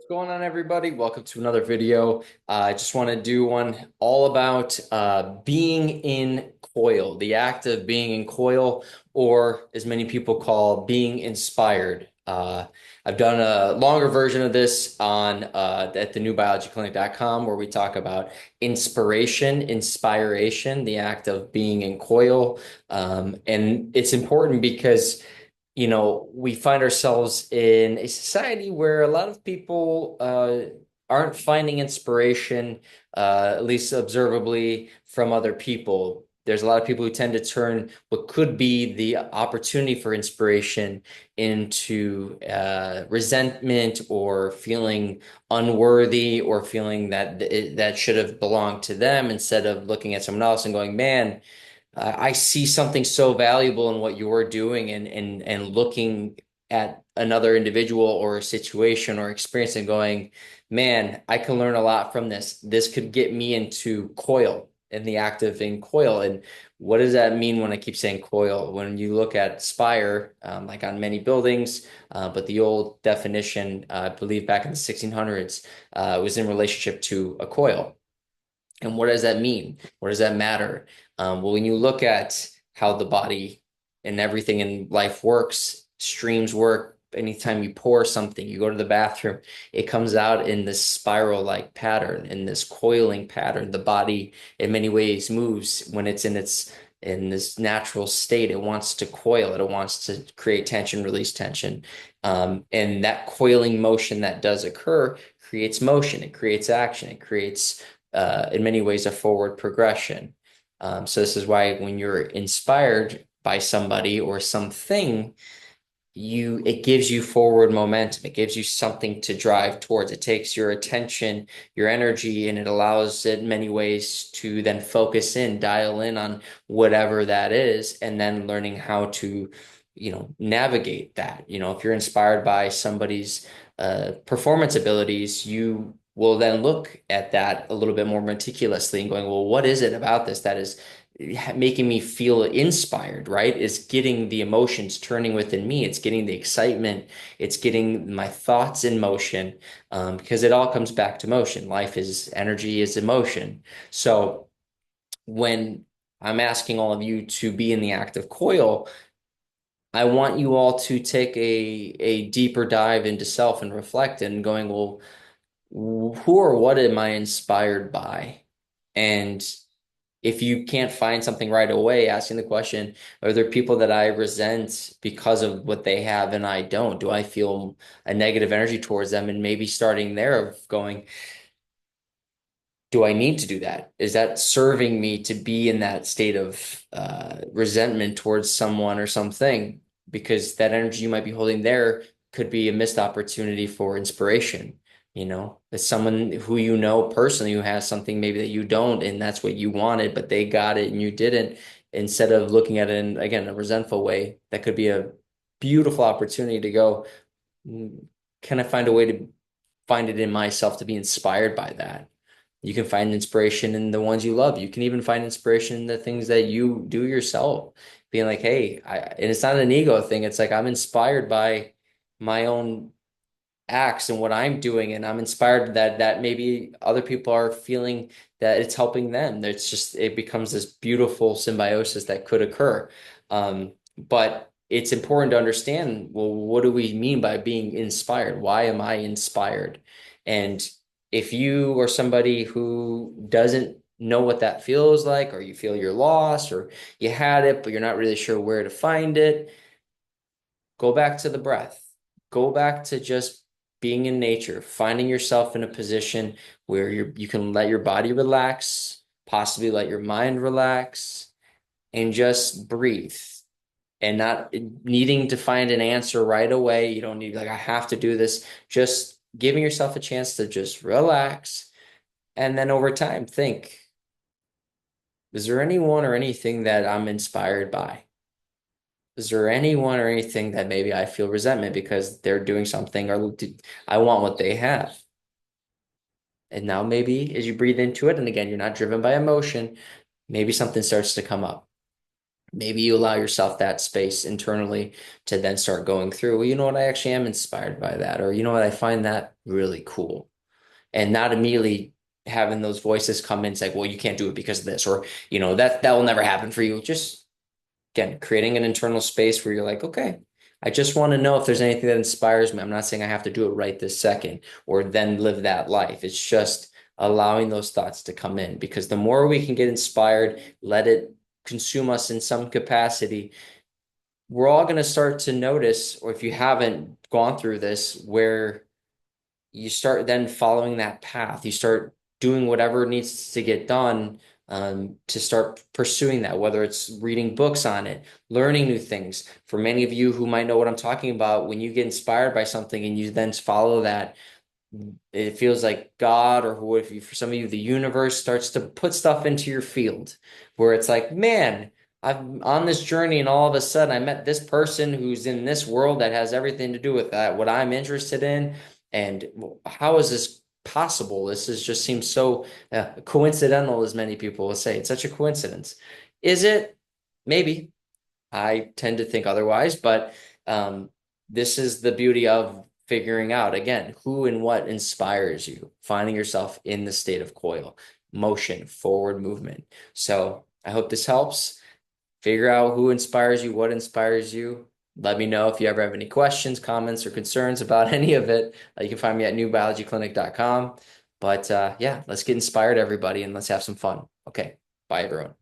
What's going on, everybody? Welcome to another video. I just want to do one all about being in coil, the act of being in coil, or as many people call being inspired. I've done a longer version of this on at thenewbiologyclinic.com where we talk about inspiration, inspiration, the act of being in coil. And it's important because we find ourselves in a society where a lot of people aren't finding inspiration, at least observably, from other people. There's a lot of people who tend to turn what could be the opportunity for inspiration into resentment or feeling unworthy or feeling that that should have belonged to them instead of looking at someone else and going, man, I see something so valuable in what you're doing and looking at another individual or a situation or experience and going, man, I can learn a lot from this. This could get me into coil and the active in coil. And what does that mean when I keep saying coil? When you look at SPIRE, like on many buildings, but the old definition, I believe back in the 1600s, was in relationship to a coil. And what does that mean? What does that matter? Well, when you look at how the body and everything in life works, streams work. Anytime you pour something, you go to the bathroom, it comes out in this spiral-like pattern, in this coiling pattern. The body, in many ways, moves when it's in this natural state. It wants to coil. It wants to create tension, release tension. And that coiling motion that does occur creates motion. It creates action. It creates in many ways a forward progression. So this is why when you're inspired by somebody or something, it gives you forward momentum. It gives you something to drive towards. It takes your attention, your energy, and it allows it in many ways to then focus in, dial in on whatever that is, and then learning how to, navigate that. If you're inspired by somebody's performance abilities, you will then look at that a little bit more meticulously and going, well, what is it about this that is making me feel inspired, right? It's getting the emotions turning within me. It's getting the excitement. It's getting my thoughts in motion, because it all comes back to motion. Life is energy, is emotion. So when I'm asking all of you to be in the active coil, I want you all to take a deeper dive into self and reflect and going, well, who or what am I inspired by? And if you can't find something right away, asking the question, are there people that I resent because of what they have and I don't? Do I feel a negative energy towards them? And maybe starting there of going, do I need to do that? Is that serving me to be in that state of resentment towards someone or something? Because that energy you might be holding there could be a missed opportunity for inspiration. It's someone who you know personally who has something maybe that you don't, and that's what you wanted, but they got it and you didn't. Instead of looking at it in, again, a resentful way, that could be a beautiful opportunity to go, can I find a way to find it in myself to be inspired by that? You can find inspiration in the ones you love. You can even find inspiration in the things that you do yourself. Being like, hey, and it's not an ego thing. It's like I'm inspired by my own acts and what I'm doing, and I'm inspired that maybe other people are feeling that it's helping them. It becomes this beautiful symbiosis that could occur. But it's important to understand, well, what do we mean by being inspired? Why am I inspired? And if you are somebody who doesn't know what that feels like, or you feel you're lost, or you had it, but you're not really sure where to find it, go back to the breath. Go back to just being in nature, finding yourself in a position where you can let your body relax, possibly let your mind relax, and just breathe. And not needing to find an answer right away. You don't need, like, I have to do this. Just giving yourself a chance to just relax. And then over time, think, is there anyone or anything that I'm inspired by? Is there anyone or anything that maybe I feel resentment because they're doing something, or I want what they have? And now maybe as you breathe into it, and again, you're not driven by emotion, maybe something starts to come up. Maybe you allow yourself that space internally to then start going through, well, you know what, I actually am inspired by that, or you know what, I find that really cool. And not immediately having those voices come in and say, well, you can't do it because of this, or that will never happen for you. Just again, creating an internal space where you're like, okay, I just want to know if there's anything that inspires me. I'm not saying I have to do it right this second or then live that life. It's just allowing those thoughts to come in, because the more we can get inspired, let it consume us in some capacity, we're all going to start to notice, or if you haven't gone through this, where you start then following that path. You start doing whatever needs to get done, to start pursuing that, whether it's reading books on it, learning new things. For many of you who might know what I'm talking about, when you get inspired by something and you then follow that, it feels like God, or who, if you, for some of you, the universe starts to put stuff into your field where it's like, man, I'm on this journey, and all of a sudden I met this person who's in this world that has everything to do with that, what I'm interested in. And how is this possible? This is just seems so coincidental, as many people will say. It's such a coincidence. Is it? Maybe. I tend to think otherwise, but um, this is the beauty of figuring out, again, who and what inspires you, finding yourself in the state of coil, motion, forward movement. So I hope this helps. Figure out who inspires you, what inspires you. Let me know if you ever have any questions, comments, or concerns about any of it. You can find me at newbiologyclinic.com. But yeah, let's get inspired, everybody, and let's have some fun. Okay, bye, everyone.